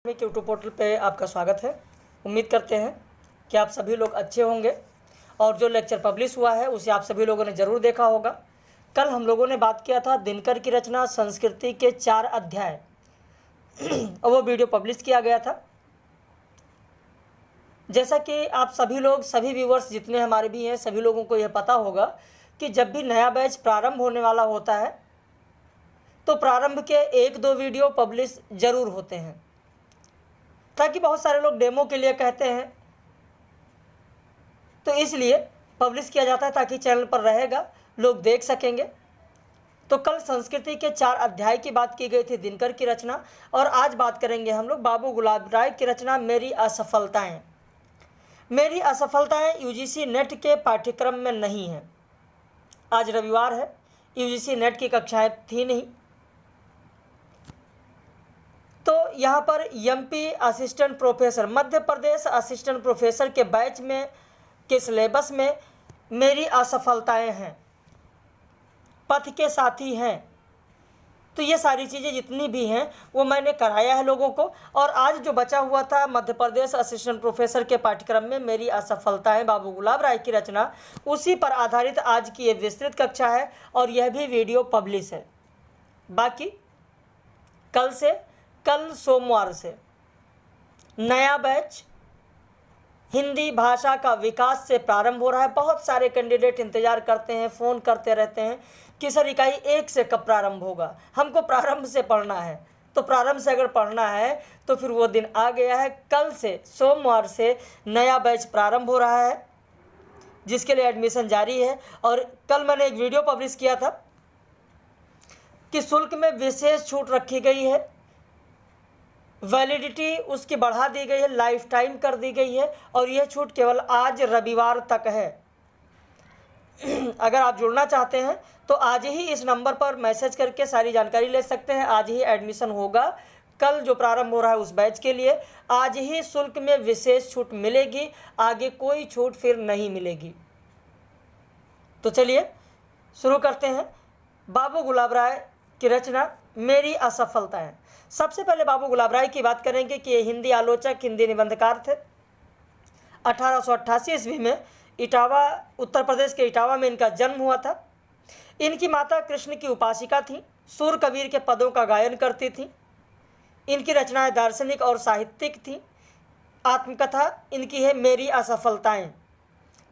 YouTube portal पे आपका स्वागत है। उम्मीद करते हैं कि आप सभी लोग अच्छे होंगे और जो लेक्चर पब्लिश हुआ है उसे आप सभी लोगों ने ज़रूर देखा होगा। कल हम लोगों ने बात किया था दिनकर की रचना संस्कृति के 4 अध्याय और वो वीडियो पब्लिश किया गया था। जैसा कि आप सभी लोग, सभी व्यूवर्स जितने हमारे भी हैं, सभी लोगों को यह पता होगा कि जब भी नया बैच प्रारंभ होने वाला होता है तो प्रारंभ के 1-2 वीडियो पब्लिश ज़रूर होते हैं, ताकि बहुत सारे लोग डेमो के लिए कहते हैं तो इसलिए पब्लिश किया जाता है ताकि चैनल पर रहेगा, लोग देख सकेंगे। तो कल संस्कृति के 4 अध्याय की बात की गई थी दिनकर की रचना, और आज बात करेंगे हम लोग बाबू गुलाब राय की रचना मेरी असफलताएं। मेरी असफलताएं यूजीसी नेट के पाठ्यक्रम में नहीं है। आज रविवार है, यूजीसी नेट की कक्षाएं थी नहीं, तो यहाँ पर MP assistant professor, Madhya Pradesh assistant professor के बैच में के सिलेबस में मेरी असफलताएं हैं, पथ के साथी हैं। तो ये सारी चीज़ें जितनी भी हैं वो मैंने कराया है लोगों को। और आज जो बचा हुआ था मध्य प्रदेश असिस्टेंट प्रोफेसर के पाठ्यक्रम में मेरी असफलताएं बाबू गुलाब राय की रचना, उसी पर आधारित आज की ये विस्तृत कक्षा है और यह भी वीडियो पब्लिश है। बाकी कल सोमवार से नया बैच हिंदी भाषा का विकास से प्रारंभ हो रहा है। बहुत सारे कैंडिडेट इंतज़ार करते हैं, फ़ोन करते रहते हैं कि सर इकाई 1 से कब प्रारंभ होगा, हमको प्रारंभ से पढ़ना है। तो प्रारंभ से अगर पढ़ना है तो फिर वो दिन आ गया है। कल से सोमवार से नया बैच प्रारंभ हो रहा है जिसके लिए एडमिशन जारी है। और कल मैंने एक वीडियो पब्लिश किया था कि शुल्क में विशेष छूट रखी गई है, वैलिडिटी उसकी बढ़ा दी गई है, लाइफ टाइम कर दी गई है और यह छूट केवल आज रविवार तक है। अगर आप जुड़ना चाहते हैं तो आज ही इस नंबर पर मैसेज करके सारी जानकारी ले सकते हैं। आज ही एडमिशन होगा, कल जो प्रारंभ हो रहा है उस बैच के लिए आज ही शुल्क में विशेष छूट मिलेगी, आगे कोई छूट फिर नहीं मिलेगी। तो चलिए शुरू करते हैं बाबू गुलाब राय की रचना मेरी असफलताएं। सबसे पहले बाबू गुलाब राय की बात करेंगे कि ये हिंदी आलोचक, हिंदी निबंधकार थे। 1888 ईस्वी में इटावा, उत्तर प्रदेश के इटावा में इनका जन्म हुआ था। इनकी माता कृष्ण की उपासिका थीं, सूर कबीर के पदों का गायन करती थीं। इनकी रचनाएं दार्शनिक और साहित्यिक थीं। आत्मकथा इनकी है मेरी असफलताएं।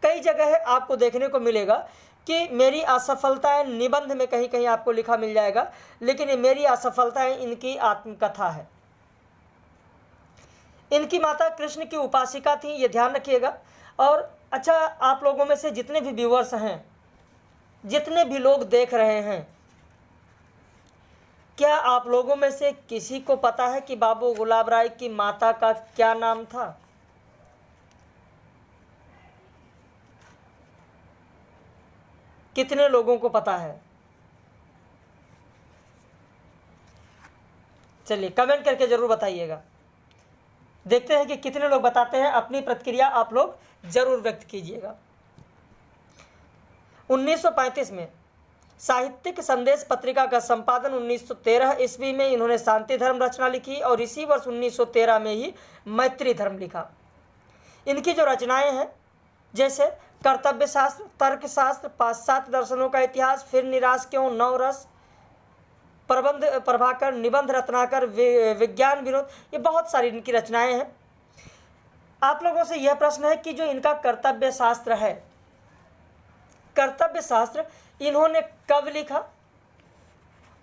कई जगह आपको देखने को मिलेगा कि मेरी असफलताएं निबंध में कहीं कहीं आपको लिखा मिल जाएगा, लेकिन ये मेरी असफलताएं इनकी आत्मकथा है। इनकी माता कृष्ण की उपासिका थी, ये ध्यान रखिएगा। और अच्छा, आप लोगों में से जितने भी व्यूअर्स हैं, जितने भी लोग देख रहे हैं, क्या आप लोगों में से किसी को पता है कि बाबू गुलाब राय की माता का क्या नाम था? कितने लोगों को पता है? चलिए कमेंट करके ज़रूर बताइएगा। देखते हैं कि कितने लोग बताते हैं। अपनी प्रतिक्रिया आप लोग ज़रूर व्यक्त कीजिएगा। 1935 में साहित्यिक संदेश पत्रिका का संपादन 1913 ईस्वी में इन्होंने शांति धर्म रचना लिखी और इसी वर्ष 1913 में ही मैत्री धर्म लिखा। इनकी जो रचनाएं हैं जैसे कर्तव्य शास्त्र, तर्क शास्त्र, पाश्चात्य दर्शनों का इतिहास, फिर निराश क्यों, नवरस, प्रबंध प्रभाकर, निबंध रत्नाकर, विज्ञान विनोद, ये बहुत सारी इनकी रचनाएं हैं। आप लोगों से यह प्रश्न है कि जो इनका कर्तव्य शास्त्र है, कर्तव्य शास्त्र इन्होंने कब लिखा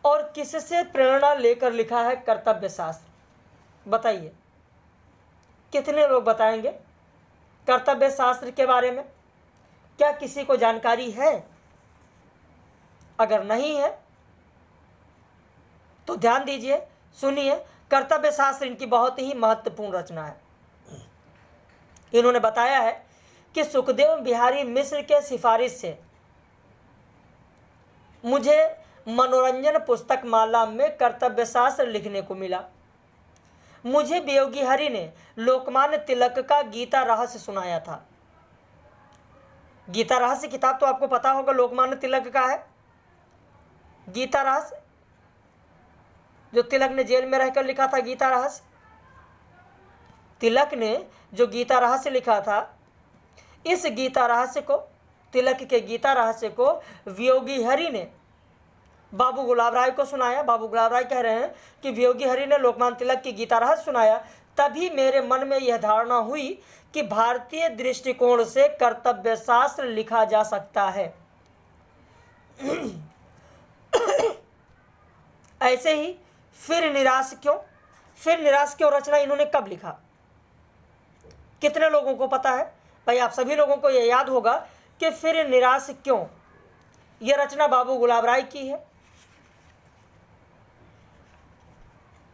और किससे प्रेरणा लेकर लिखा है कर्तव्य शास्त्र? बताइए, कितने लोग बताएंगे कर्तव्य शास्त्र के बारे में? क्या किसी को जानकारी है? अगर नहीं है तो ध्यान दीजिए, सुनिए। कर्तव्य शास्त्र इनकी बहुत ही महत्वपूर्ण रचना है। इन्होंने बताया है कि सुखदेव बिहारी मिश्र के सिफारिश से मुझे मनोरंजन पुस्तक माला में कर्तव्य शास्त्र लिखने को मिला। मुझे वियोगी हरि ने लोकमान्य तिलक का गीता रहस्य सुनाया था। गीता रहस्य किताब तो आपको पता होगा, लोकमान्य तिलक का है गीता रहस्य, जो तिलक ने जेल में रहकर लिखा था गीता रहस्य। तिलक ने जो गीता रहस्य लिखा था, इस गीता रहस्य को, तिलक के गीता रहस्य को वियोगी हरि ने बाबू गुलाब राय को सुनाया। बाबू गुलाब राय कह रहे हैं कि वियोगी हरि ने लोकमान्य तिलक की गीता रहस्य सुनाया, तभी मेरे मन में यह धारणा हुई कि भारतीय दृष्टिकोण से कर्तव्य शास्त्र लिखा जा सकता है। ऐसे ही फिर निराश क्यों, फिर निराश क्यों रचना इन्होंने कब लिखा, कितने लोगों को पता है? भाई आप सभी लोगों को यह याद होगा कि फिर निराश क्यों यह रचना बाबू गुलाब राय की है।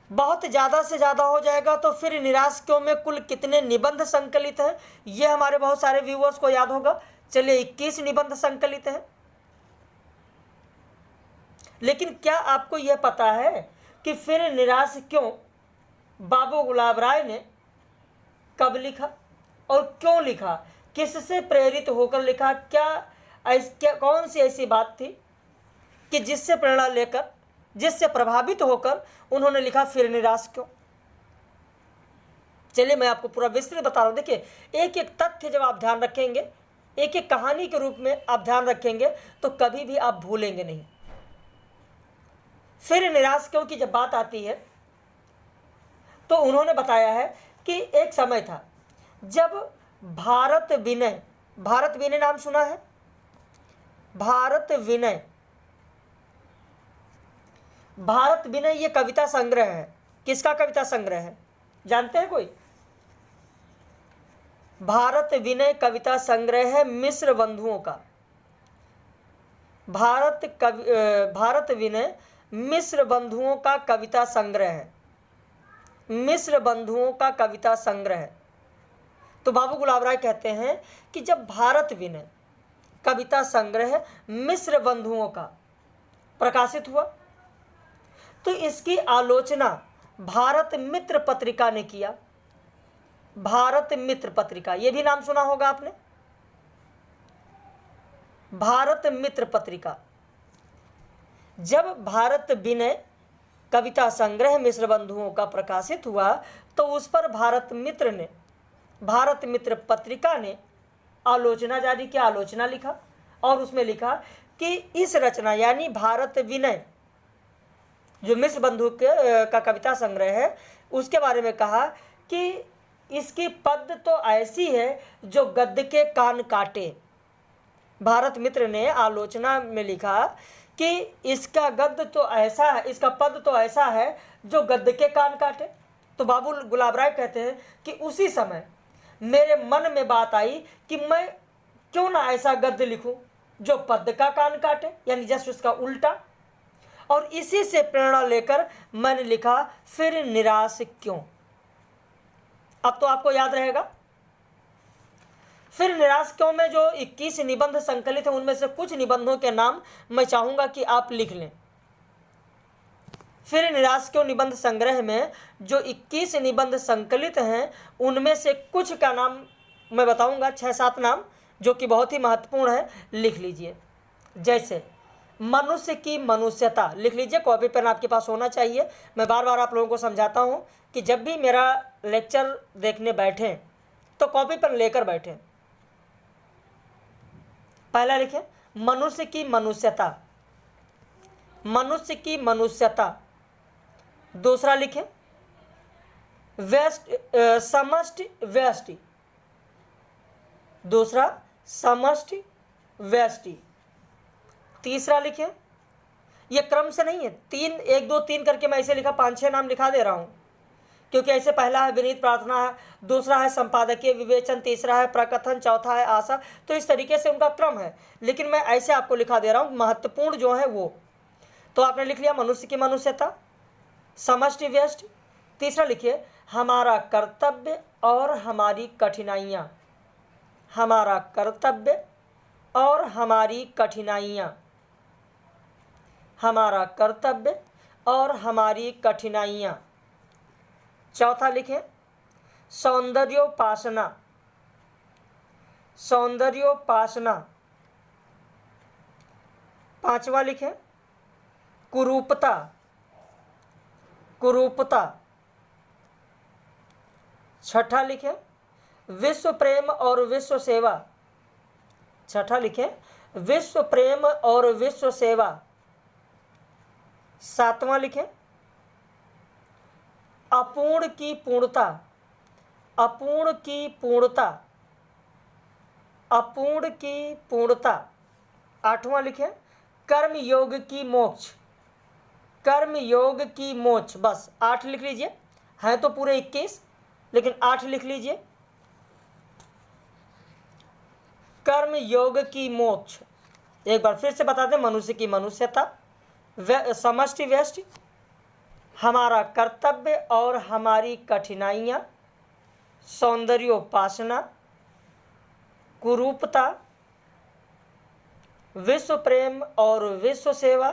बहुत ज़्यादा से ज़्यादा हो जाएगा तो फिर निराश क्यों में कुल कितने निबंध संकलित हैं, यह हमारे बहुत सारे व्यूअर्स को याद होगा। चलिए 21 निबंध संकलित हैं। लेकिन क्या आपको यह पता है कि फिर निराश क्यों बाबू गुलाब राय ने कब लिखा और क्यों लिखा, किससे प्रेरित होकर लिखा? क्या कौन सी ऐसी बात थी कि जिससे प्रेरणा लेकर, जिससे प्रभावित होकर उन्होंने लिखा फिर निराश क्यों? चलिए मैं आपको पूरा विस्तृत बता रहा हूं। देखिए, एक एक तथ्य जब आप ध्यान रखेंगे, एक एक कहानी के रूप में आप ध्यान रखेंगे तो कभी भी आप भूलेंगे नहीं। फिर निराश क्यों की जब बात आती है तो उन्होंने बताया है कि एक समय था जब भारत विनय नाम सुना है? भारत विनय ये कविता संग्रह है। किसका कविता संग्रह है, जानते हैं कोई? भारत विनय कविता संग्रह है मिश्र बंधुओं का। भारत विनय मिश्र बंधुओं का कविता संग्रह है, मिश्र बंधुओं का कविता संग्रह है। तो बाबू गुलाब राय कहते हैं कि जब भारत विनय कविता संग्रह मिश्र बंधुओं का प्रकाशित हुआ तो इसकी आलोचना भारत मित्र पत्रिका ने किया। भारत मित्र पत्रिका, यह भी नाम सुना होगा आपने, भारत मित्र पत्रिका। जब भारत विनय कविता संग्रह मिश्र बंधुओं का प्रकाशित हुआ तो उस पर भारत मित्र पत्रिका ने आलोचना जारी किया, आलोचना लिखा और उसमें लिखा कि इस रचना यानी भारत विनय जो मिश्र बंधु का कविता संग्रह है उसके बारे में कहा कि इसकी पद तो ऐसी है जो गद्य के कान काटे। भारत मित्र ने आलोचना में लिखा कि इसका गद्य तो ऐसा है, इसका पद तो ऐसा है जो गद्य के कान काटे। तो बाबू गुलाब राय कहते हैं कि उसी समय मेरे मन में बात आई कि मैं क्यों ना ऐसा गद्य लिखूं जो पद का कान काटे, यानी जस्ट उसका उल्टा। और इसी से प्रेरणा लेकर मैंने लिखा फिर निराश क्यों। अब तो आपको याद रहेगा। फिर निराश क्यों में जो 21 निबंध संकलित हैं उनमें से कुछ निबंधों के नाम मैं चाहूंगा कि आप लिख लें। फिर निराश क्यों निबंध संग्रह में जो 21 निबंध संकलित हैं उनमें से कुछ का नाम मैं बताऊंगा, 6-7 नाम जो कि बहुत ही महत्वपूर्ण है, लिख लीजिए। जैसे मनुष्य की मनुष्यता, लिख लीजिए, कॉपी पेन आपके पास होना चाहिए। मैं बार बार आप लोगों को समझाता हूं कि जब भी मेरा लेक्चर देखने बैठें तो कॉपी पेन लेकर बैठें। पहला लिखें मनुष्य की मनुष्यता, मनुष्य की मनुष्यता। दूसरा लिखें समष्टि व्यष्टि, दूसरा समष्टि व्यष्टि। तीसरा लिखें, यह क्रम से नहीं है, 3 1 2 3 करके मैं ऐसे लिखा, 5-6 नाम लिखा दे रहा हूं क्योंकि ऐसे पहला है विनीत प्रार्थना है, दूसरा है संपादकीय विवेचन, तीसरा है प्रकथन, चौथा है आशा। तो इस तरीके से उनका क्रम है, लेकिन मैं ऐसे आपको लिखा दे रहा हूं महत्वपूर्ण जो है वो। तो आपने लिख लिया मनुष्य की मनुष्यता, समष्टि व्यष्टि। तीसरा लिखिए हमारा कर्तव्य और हमारी कठिनाइयाँ, हमारा कर्तव्य और हमारी कठिनाइयाँ, हमारा कर्तव्य और हमारी कठिनाइयाँ। चौथा लिखें सौंदर्योपासना, सौंदर्योपासना। पांचवा लिखें कुरूपता, कुरूपता। छठा लिखें विश्व प्रेम और विश्व सेवा। छठा लिखें विश्व प्रेम और विश्व सेवा। सातवां लिखें अपूर्ण की पूर्णता। अपूर्ण की पूर्णता। अपूर्ण की पूर्णता। आठवां लिखें कर्म योग की मोक्ष। कर्म योग की मोक्ष। बस 8 लिख लीजिए, हैं तो पूरे 21 लेकिन 8 लिख लीजिए। कर्म योग की मोक्ष। एक बार फिर से बता दें, मनुष्य की मनुष्यता, समष्टि व्यष्टि, हमारा कर्तव्य और हमारी कठिनाइयाँ, सौंदर्योपासना, कुरूपता, विश्व प्रेम और विश्व सेवा,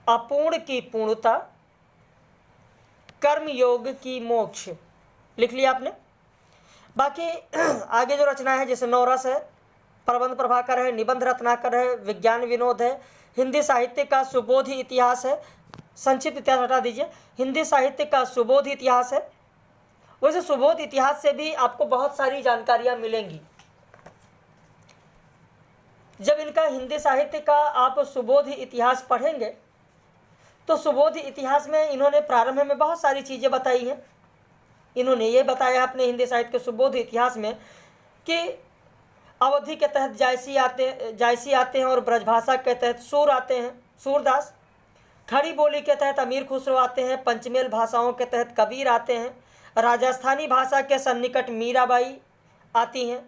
अपूर्ण की पूर्णता, कर्म योग की मोक्ष। लिख लिया आपने। बाकी आगे जो रचना है जैसे नवरस है, प्रबंध प्रभाकर है, निबंध रत्नाकर है, विज्ञान विनोद है, हिंदी साहित्य का सुबोध इतिहास है। संक्षिप्त इतिहास हटा दीजिए, हिंदी साहित्य का सुबोध इतिहास है। वैसे सुबोध इतिहास से भी आपको बहुत सारी जानकारियां मिलेंगी। जब इनका हिंदी साहित्य का आप सुबोध इतिहास पढ़ेंगे तो सुबोध इतिहास में इन्होंने प्रारंभ में बहुत सारी चीज़ें बताई हैं। इन्होंने ये बताया अपने हिंदी साहित्य के सुबोध इतिहास में कि अवधि के तहत जायसी आते हैं और ब्रजभाषा के तहत सूर आते हैं, सूरदास। खड़ी बोली के तहत अमीर खुसरो आते हैं, पंचमेल भाषाओं के तहत कबीर आते हैं, राजस्थानी भाषा के सन्निकट मीराबाई आती हैं,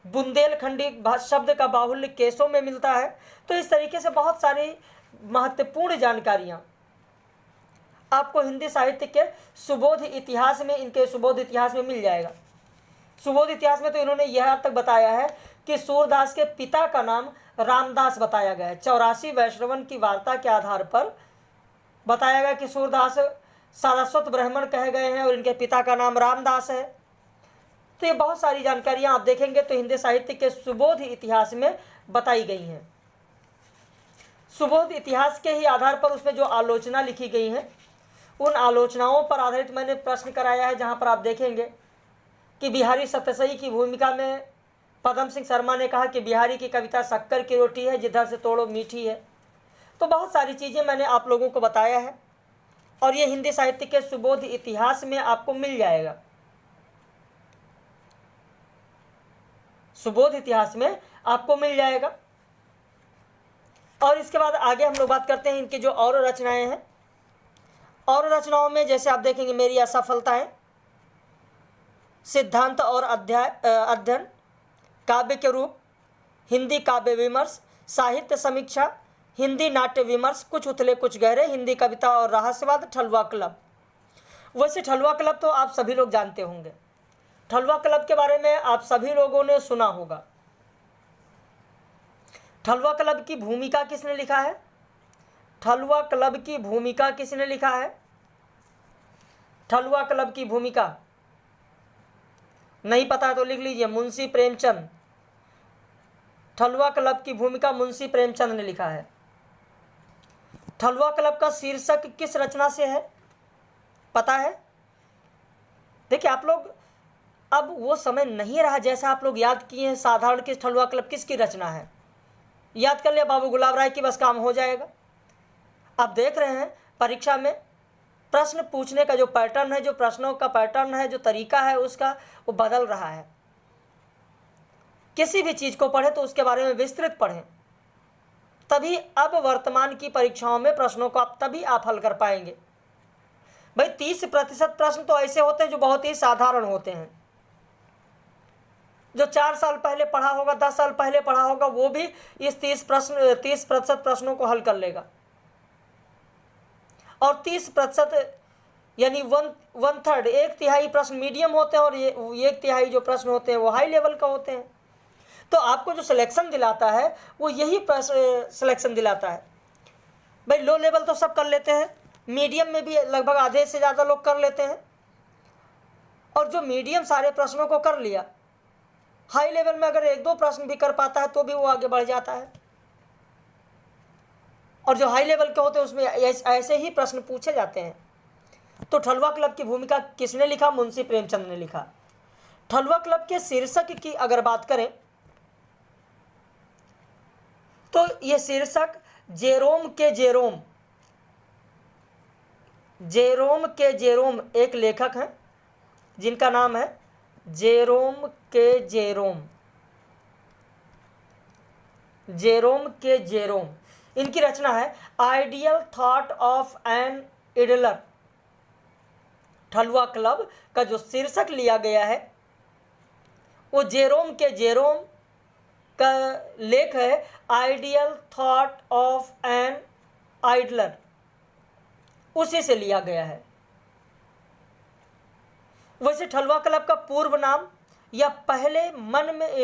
बुंदेलखंडी शब्द का बाहुल्य केसों में मिलता है। तो इस तरीके से बहुत सारी महत्वपूर्ण जानकारियाँ आपको हिंदी साहित्य के सुबोध इतिहास में, इनके सुबोध इतिहास में मिल जाएगा। सुबोध इतिहास में तो इन्होंने यह तक बताया है कि सूरदास के पिता का नाम रामदास बताया गया है। 84 वैष्णवन की वार्ता के आधार पर बताया गया कि सूरदास सारस्वत ब्राह्मण कहे गए हैं और इनके पिता का नाम रामदास है। तो ये बहुत सारी जानकारियां आप देखेंगे तो हिंदी साहित्य के सुबोध इतिहास में बताई गई हैं। सुबोध इतिहास के ही आधार पर उसमें जो आलोचना लिखी गई हैं, उन आलोचनाओं पर आधारित मैंने प्रश्न कराया है, जहां पर आप देखेंगे कि बिहारी सत्यसई की भूमिका में पदम सिंह शर्मा ने कहा कि बिहारी की कविता शक्कर की रोटी है, जिधर से तोड़ो मीठी है। तो बहुत सारी चीज़ें मैंने आप लोगों को बताया है और ये हिंदी साहित्य के सुबोध इतिहास में आपको मिल जाएगा। सुबोध इतिहास में आपको मिल जाएगा। और इसके बाद आगे हम लोग बात करते हैं इनकी जो और रचनाएं हैं। और रचनाओं में जैसे आप देखेंगे मेरी असफलताएं, सिद्धांत और अध्ययन, काव्य के रूप, हिंदी काव्य विमर्श, साहित्य समीक्षा, हिंदी नाट्य विमर्श, कुछ उथले कुछ गहरे, हिंदी कविता और रहस्यवाद, ठलुआ क्लब। वैसे ठलुआ क्लब तो आप सभी लोग जानते होंगे। ठलुआ क्लब के बारे में आप सभी लोगों ने सुना होगा। ठलुआ क्लब की भूमिका किसने लिखा है? ठलुआ क्लब की भूमिका किसने लिखा है? ठलुआ क्लब की भूमिका नहीं पता है तो लिख लीजिए, मुंशी प्रेमचंद। ठलुआ क्लब की भूमिका मुंशी प्रेमचंद ने लिखा है। ठलुआ क्लब का शीर्षक किस रचना से है पता है? देखिए आप लोग, अब वो समय नहीं रहा जैसा आप लोग याद किए हैं साधारण कि ठलुआ क्लब किसकी रचना है। याद कर लिया बाबू गुलाब राय की, बस काम हो जाएगा। आप देख रहे हैं परीक्षा में प्रश्न पूछने का जो पैटर्न है, जो प्रश्नों का पैटर्न है, जो तरीका है उसका, वो बदल रहा है। किसी भी चीज़ को पढ़े तो उसके बारे में विस्तृत पढ़ें, तभी अब वर्तमान की परीक्षाओं में प्रश्नों को तभी आप हल कर पाएंगे। भाई 30% प्रश्न तो ऐसे होते हैं जो बहुत ही साधारण होते हैं। जो 4 साल पहले पढ़ा होगा, 10 साल पहले पढ़ा होगा, वो भी इस 30% प्रश्नों को हल कर लेगा। और 30% यानी 1/3, 1/3 प्रश्न मीडियम होते हैं और ये 1/3 जो प्रश्न होते हैं वो हाई लेवल का होते हैं। तो आपको जो सिलेक्शन दिलाता है वो यही सिलेक्शन दिलाता है। भाई लो लेवल तो सब कर लेते हैं, मीडियम में भी लगभग आधे से ज़्यादा लोग कर लेते हैं, और जो मीडियम सारे प्रश्नों को कर लिया, हाई लेवल में अगर 1-2 प्रश्न भी कर पाता है तो भी वो आगे बढ़ जाता है। और जो हाई लेवल के होते हैं उसमें ऐसे ही प्रश्न पूछे जाते हैं। तो ठलुआ क्लब की भूमिका किसने लिखा? मुंशी प्रेमचंद ने लिखा। ठलुआ क्लब के शीर्षक की अगर बात करें तो यह शीर्षक जेरोम जेरोम एक लेखक हैं जिनका नाम है जेरोम जेरोम। इनकी रचना है ideal thought of an idler. ठलुआ क्लब का जो शीर्षक लिया गया है वो जेरोम का लेख है ideal thought of an idler, उसी से लिया गया है। वैसे ठलुआ क्लब का पूर्व नाम या पहले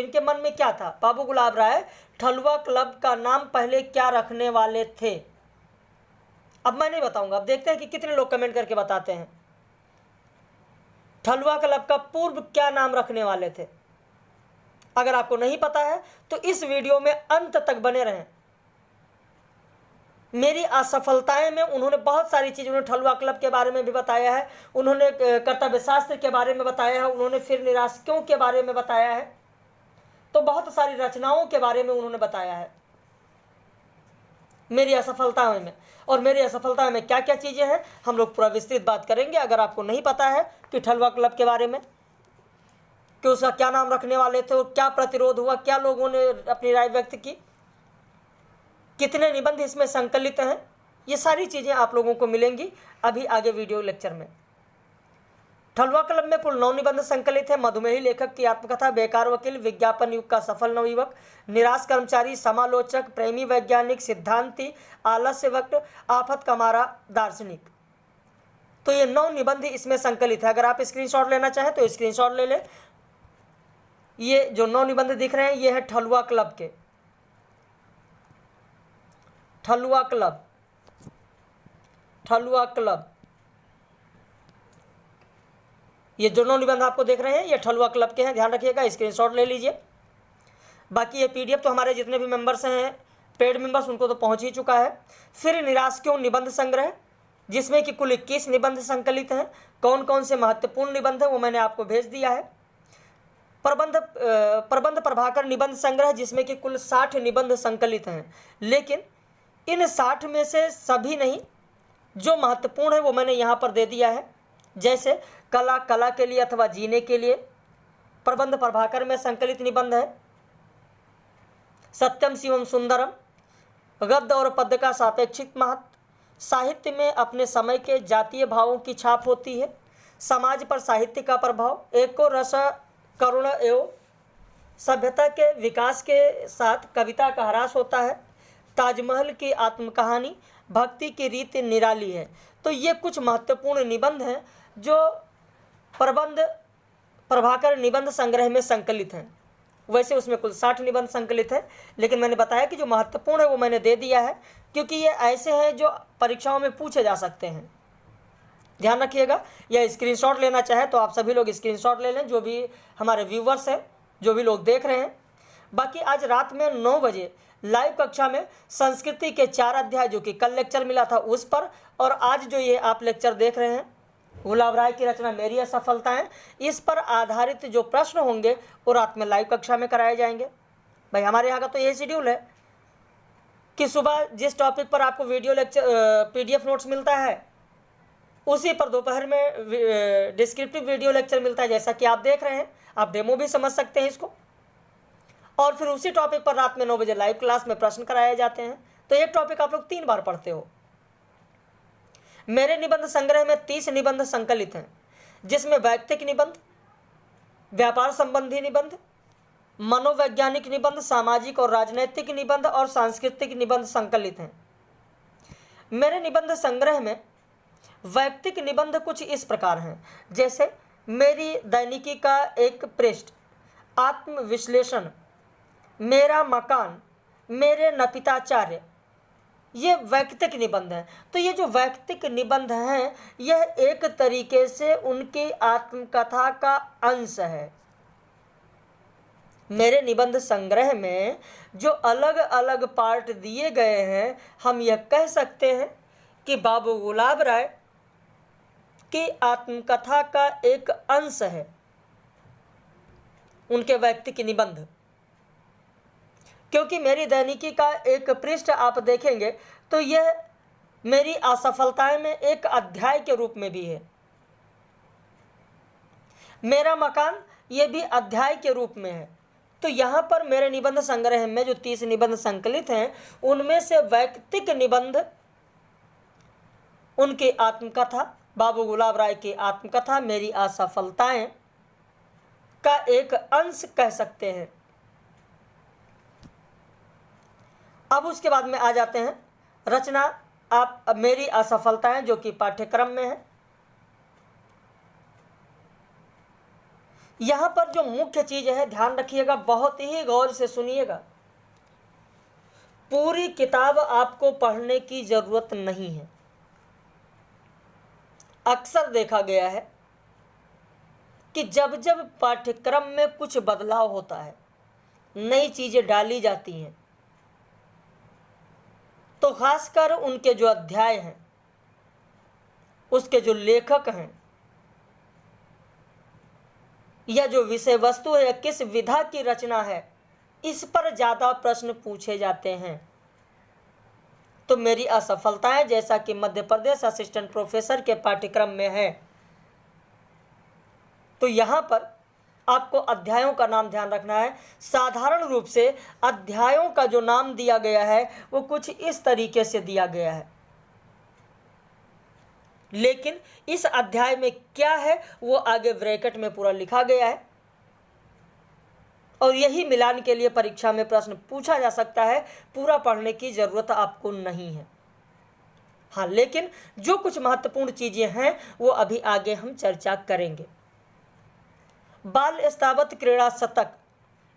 इनके मन में क्या था? बाबू गुलाब राय ठलुआ क्लब का नाम पहले क्या रखने वाले थे? अब मैं नहीं बताऊंगा, अब देखते हैं कि कितने लोग कमेंट करके बताते हैं। ठलुआ क्लब का पूर्व क्या नाम रखने वाले थे? अगर आपको नहीं पता है तो इस वीडियो में अंत तक बने रहें। मेरी असफलताएं में उन्होंने बहुत सारी चीज़, उन्होंने ठलुआ क्लब के बारे में भी बताया है, उन्होंने कर्तव्य शास्त्र के बारे में बताया है, उन्होंने फिर निराशकों के बारे में बताया है, तो बहुत सारी रचनाओं के बारे में उन्होंने बताया है मेरी असफलताओं में। और मेरी असफलता में क्या क्या चीज़ें हैं हम लोग पूरा विस्तृत बात करेंगे। अगर आपको नहीं पता है कि ठलुआ क्लब के बारे में कि उसका क्या नाम रखने वाले थे और क्या प्रतिरोध हुआ, क्या लोगों ने अपनी राय व्यक्त की, कितने निबंध इसमें संकलित हैं, ये सारी चीज़ें आप लोगों को मिलेंगी अभी आगे वीडियो लेक्चर में। ठलुआ क्लब में कुल 9 निबंध संकलित है। मधुमेही लेखक की आत्मकथा, बेकार वकील, विज्ञापन युग का सफल नवयुवक, निराश कर्मचारी, समालोचक, प्रेमी वैज्ञानिक, सिद्धांती, आलस्य वक्त, आफत का मारा दार्शनिक। तो ये 9 निबंध इसमें संकलित है। अगर आप स्क्रीनशॉट लेना चाहें तो स्क्रीनशॉट ले लें। ये जो 9 निबंध दिख रहे हैं ये है ठलुआ क्लब के। ठलुआ क्लब ये जो 9 निबंध आपको देख रहे हैं ये ठलुआ क्लब के हैं, ध्यान रखिएगा, स्क्रीनशॉट ले लीजिए। बाकी ये पीडीएफ तो हमारे जितने भी मेंबर्स हैं पेड मेंबर्स उनको तो पहुंच ही चुका है। फिर निराश क्यों निबंध संग्रह, जिसमें कि कुल 21 निबंध संकलित हैं। कौन कौन से महत्वपूर्ण निबंध हैं वो मैंने आपको भेज दिया है। प्रबंध प्रभाकर निबंध संग्रह, जिसमें कि कुल 60 निबंध संकलित हैं, लेकिन इन 60 में से सभी नहीं, जो महत्वपूर्ण है वो मैंने यहाँ पर दे दिया है। जैसे कला के लिए अथवा जीने के लिए प्रबंध प्रभाकर में संकलित निबंध है। सत्यम शिवम सुंदरम, गद्य और पद्य का सापेक्षिक महत्व, साहित्य में अपने समय के जातीय भावों की छाप होती है, समाज पर साहित्य का प्रभाव, एको रस करुण एवं सभ्यता के विकास के साथ कविता का ह्रास होता है, ताजमहल की आत्मकहानी, भक्ति की रीति निराली है। तो ये कुछ महत्वपूर्ण निबंध हैं जो प्रबंध प्रभाकर निबंध संग्रह में संकलित हैं। वैसे उसमें कुल 60 निबंध संकलित है, लेकिन मैंने बताया कि जो महत्वपूर्ण है वो मैंने दे दिया है, क्योंकि ये ऐसे हैं जो परीक्षाओं में पूछे जा सकते हैं। ध्यान रखिएगा। या स्क्रीनशॉट लेना चाहे तो आप सभी लोग स्क्रीनशॉट ले लें, जो भी हमारे व्यूवर्स हैं, जो भी लोग देख रहे हैं। बाकी आज रात में 9 बजे लाइव कक्षा में संस्कृति के 4 अध्याय, जो कि कल लेक्चर मिला था उस पर, और आज जो ये आप लेक्चर देख रहे हैं गुलाब राय की रचना मेरी असफलताएं, इस पर आधारित जो प्रश्न होंगे वो रात में लाइव कक्षा में कराए जाएंगे। भाई हमारे यहाँ का तो यही शेड्यूल है कि सुबह जिस टॉपिक पर आपको वीडियो लेक्चर पीडीएफ नोट्स मिलता है, उसी पर दोपहर में डिस्क्रिप्टिव वीडियो लेक्चर मिलता है, जैसा कि आप देख रहे हैं। आप डेमो भी समझ सकते हैं इसको। और फिर उसी टॉपिक पर रात में 9 बजे लाइव क्लास में प्रश्न कराए जाते हैं। तो एक टॉपिक आप लोग 3 बार पढ़ते हो। मेरे निबंध संग्रह में 30 निबंध संकलित हैं, जिसमें वैयक्तिक निबंध, व्यापार संबंधी निबंध, मनोवैज्ञानिक निबंध, सामाजिक और राजनैतिक निबंध और सांस्कृतिक निबंध संकलित हैं। मेरे निबंध संग्रह में वैयक्तिक निबंध कुछ इस प्रकार हैं, जैसे मेरी दैनिकी का एक पृष्ठ, आत्मविश्लेषण, मेरा मकान, मेरे नपिताचार्य, ये वैयक्तिक निबंध हैं। तो ये जो वैयक्तिक निबंध हैं यह एक तरीके से उनकी आत्मकथा का अंश है। मेरे निबंध संग्रह में जो अलग अलग पार्ट दिए गए हैं, हम यह कह सकते हैं कि बाबू गुलाब राय कि आत्मकथा का एक अंश है उनके व्यक्तिक निबंध। क्योंकि मेरी दैनिकी का एक पृष्ठ आप देखेंगे तो यह मेरी असफलताएं में एक अध्याय के रूप में भी है। मेरा मकान ये भी अध्याय के रूप में है। तो यहाँ पर मेरे निबंध संग्रह में जो 30 निबंध संकलित हैं उनमें से वैयक्तिक निबंध, उनकी आत्मकथा, बाबू गुलाब राय की आत्मकथा मेरी असफलताएं का एक अंश कह सकते हैं। अब उसके बाद में आ जाते हैं रचना आप मेरी असफलताएं, जो कि पाठ्यक्रम में है। यहां पर जो मुख्य चीज है, ध्यान रखिएगा, बहुत ही गौर से सुनिएगा। पूरी किताब आपको पढ़ने की जरूरत नहीं है। अक्सर देखा गया है कि जब जब पाठ्यक्रम में कुछ बदलाव होता है, नई चीजें डाली जाती हैं, तो खासकर उनके जो अध्याय हैं, उसके जो लेखक हैं, या जो विषय वस्तु है, या किस विधा की रचना है, इस पर ज्यादा प्रश्न पूछे जाते हैं। तो मेरी असफलताएं, जैसा कि मध्य प्रदेश असिस्टेंट प्रोफेसर के पाठ्यक्रम में है, तो यहां पर आपको अध्यायों का नाम ध्यान रखना है। साधारण रूप से अध्यायों का जो नाम दिया गया है वो कुछ इस तरीके से दिया गया है, लेकिन इस अध्याय में क्या है वो आगे ब्रैकेट में पूरा लिखा गया है, और यही मिलान के लिए परीक्षा में प्रश्न पूछा जा सकता है। पूरा पढ़ने की जरूरत आपको नहीं है। हाँ, लेकिन जो कुछ महत्वपूर्ण चीजें हैं वो अभी आगे हम चर्चा करेंगे। बाल स्थावत क्रीड़ा शतक,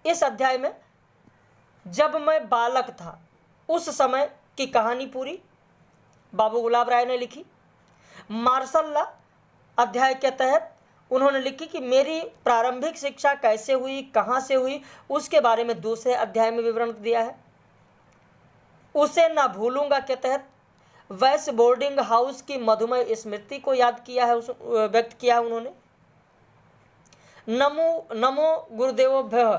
इस अध्याय में जब मैं बालक था उस समय की कहानी पूरी बाबू गुलाब राय ने लिखी। मार्शल लॉ अध्याय के तहत उन्होंने लिखी कि मेरी प्रारंभिक शिक्षा कैसे हुई, कहाँ से हुई, उसके बारे में दूसरे अध्याय में विवरण दिया है। उसे ना भूलूंगा के तहत वैस बोर्डिंग हाउस की मधुमेह स्मृति को याद किया है, व्यक्त किया है उन्होंने। नमो गुरुदेवो भ्यः,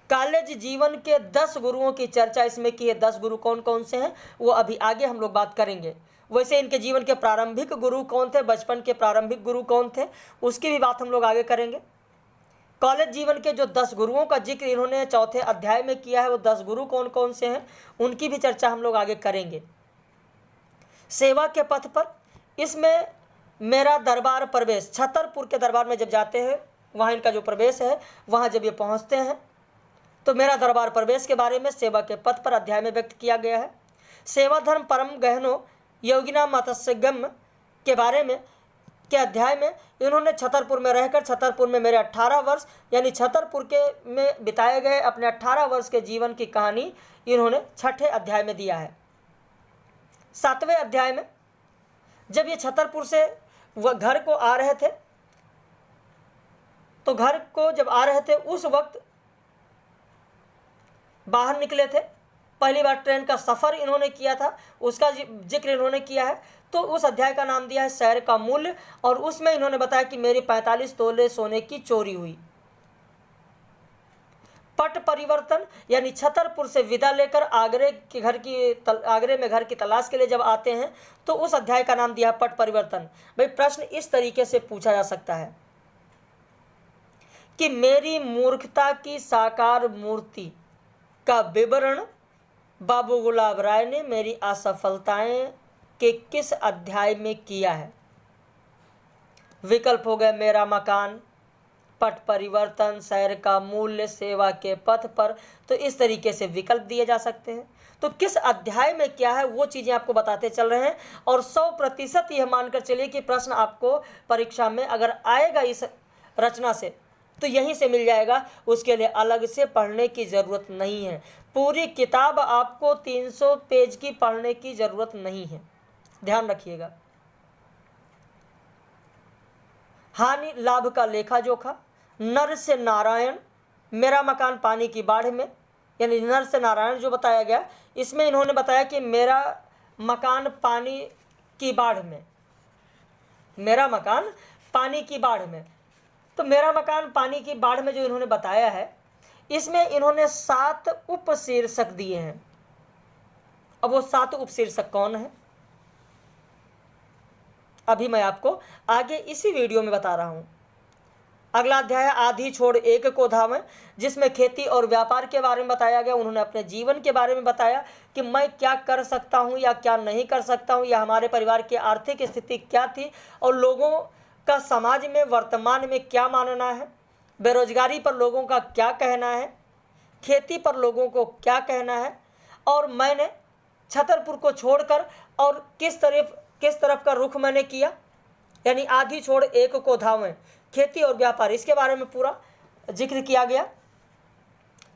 कॉलेज जीवन के 10 गुरुओं की चर्चा इसमें की है। 10 गुरु कौन कौन से हैं वो अभी आगे हम लोग बात करेंगे। वैसे इनके जीवन के प्रारंभिक गुरु कौन थे, बचपन के प्रारंभिक गुरु कौन थे, उसकी भी बात हम लोग आगे करेंगे। कॉलेज जीवन के जो 10 गुरुओं का जिक्र इन्होंने चौथे अध्याय में किया है, वो 10 गुरु कौन कौन से हैं उनकी भी चर्चा हम लोग आगे करेंगे। सेवा के पथ पर, इसमें मेरा दरबार प्रवेश, छतरपुर के दरबार में जब जाते हैं, वहाँ इनका जो प्रवेश है, वहाँ जब ये पहुँचते हैं तो मेरा दरबार प्रवेश के बारे में सेवा के पथ पर अध्याय में व्यक्त किया गया है। सेवा धर्म परम गहनो योगिना मत्स्यगम के बारे में के अध्याय में इन्होंने छतरपुर में रहकर, छतरपुर में मेरे 18 वर्ष यानी छतरपुर के में बिताए गए अपने 18 वर्ष के जीवन की कहानी इन्होंने 6ठे अध्याय में दिया है। 7वें अध्याय में जब ये छतरपुर से वह घर को आ रहे थे, तो घर को जब आ रहे थे उस वक्त बाहर निकले थे, पहली बार ट्रेन का सफ़र इन्होंने किया था, उसका जिक्र इन्होंने किया है। तो उस अध्याय का नाम दिया है शहर का मूल्य, और उसमें इन्होंने बताया कि मेरी 45 तोले सोने की चोरी हुई। पट परिवर्तन यानी छतरपुर से विदा लेकर आगरे में घर की तलाश के लिए जब आते हैं, तो उस अध्याय का नाम दिया है पट परिवर्तन। भाई प्रश्न इस तरीके से पूछा जा सकता है कि मेरी मूर्खता की साकार मूर्ति का विवरण बाबू गुलाब राय ने मेरी असफलताएं के किस अध्याय में किया है। विकल्प हो गए मेरा मकान, पट परिवर्तन, शहर का मूल्य, सेवा के पथ पर। तो इस तरीके से विकल्प दिए जा सकते हैं। तो किस अध्याय में क्या है वो चीज़ें आपको बताते चल रहे हैं, और 100% यह मानकर चलिए कि प्रश्न आपको परीक्षा में अगर आएगा इस रचना से तो यहीं से मिल जाएगा, उसके लिए अलग से पढ़ने की ज़रूरत नहीं है। पूरी किताब आपको 300 पेज की पढ़ने की ज़रूरत नहीं है, ध्यान रखिएगा। हानि लाभ का लेखा जोखा, नर से नारायण, मेरा मकान पानी की बाढ़ में, यानी नर से नारायण जो बताया गया, इसमें इन्होंने बताया कि मेरा मकान पानी की बाढ़ में, मेरा मकान पानी की बाढ़ में। तो मेरा मकान पानी की बाढ़ में जो इन्होंने बताया है, इसमें इन्होंने 7 उपशीर्षक दिए हैं। अब वो 7 उपशीर्षक कौन है, अभी मैं आपको आगे इसी वीडियो में बता रहा हूं। अगला अध्याय आधी छोड़ एक को धावें, जिसमें खेती और व्यापार के बारे में बताया गया। उन्होंने अपने जीवन के बारे में बताया कि मैं क्या कर सकता हूं या क्या नहीं कर सकता हूं, या हमारे परिवार की आर्थिक स्थिति क्या थी और लोगों का समाज में वर्तमान में क्या मानना है, बेरोजगारी पर लोगों का क्या कहना है, खेती पर लोगों को क्या कहना है, और मैंने छतरपुर को छोड़कर और किस तरफ का रुख मैंने किया। यानी आधी छोड़ एक को धावें, खेती और व्यापार, इसके बारे में पूरा जिक्र किया गया।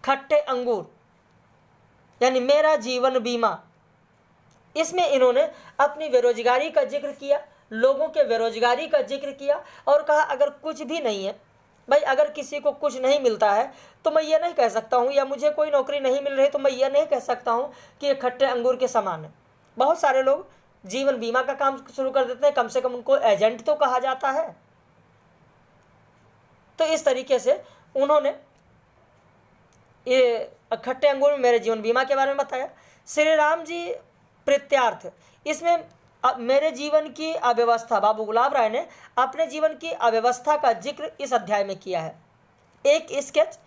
खट्टे अंगूर यानी मेरा जीवन बीमा, इसमें इन्होंने अपनी बेरोजगारी का जिक्र किया, लोगों के बेरोजगारी का जिक्र किया और कहा अगर कुछ भी नहीं है भाई, अगर किसी को कुछ नहीं मिलता है तो मैं ये नहीं कह सकता हूँ, या मुझे कोई नौकरी नहीं मिल रही तो मैं ये नहीं कह सकता हूँ कि ये खट्टे अंगूर के समान है। बहुत सारे लोग जीवन बीमा का काम शुरू कर देते हैं, कम से कम उनको एजेंट तो कहा जाता है। तो इस तरीके से उन्होंने ये खट्टे अंगूर में मेरे जीवन बीमा के बारे में बताया। श्री राम जी प्रीत्यार्थ, इसमें मेरे जीवन की अव्यवस्था, बाबू गुलाब राय ने अपने जीवन की अव्यवस्था का जिक्र इस अध्याय में किया है। एक स्केच,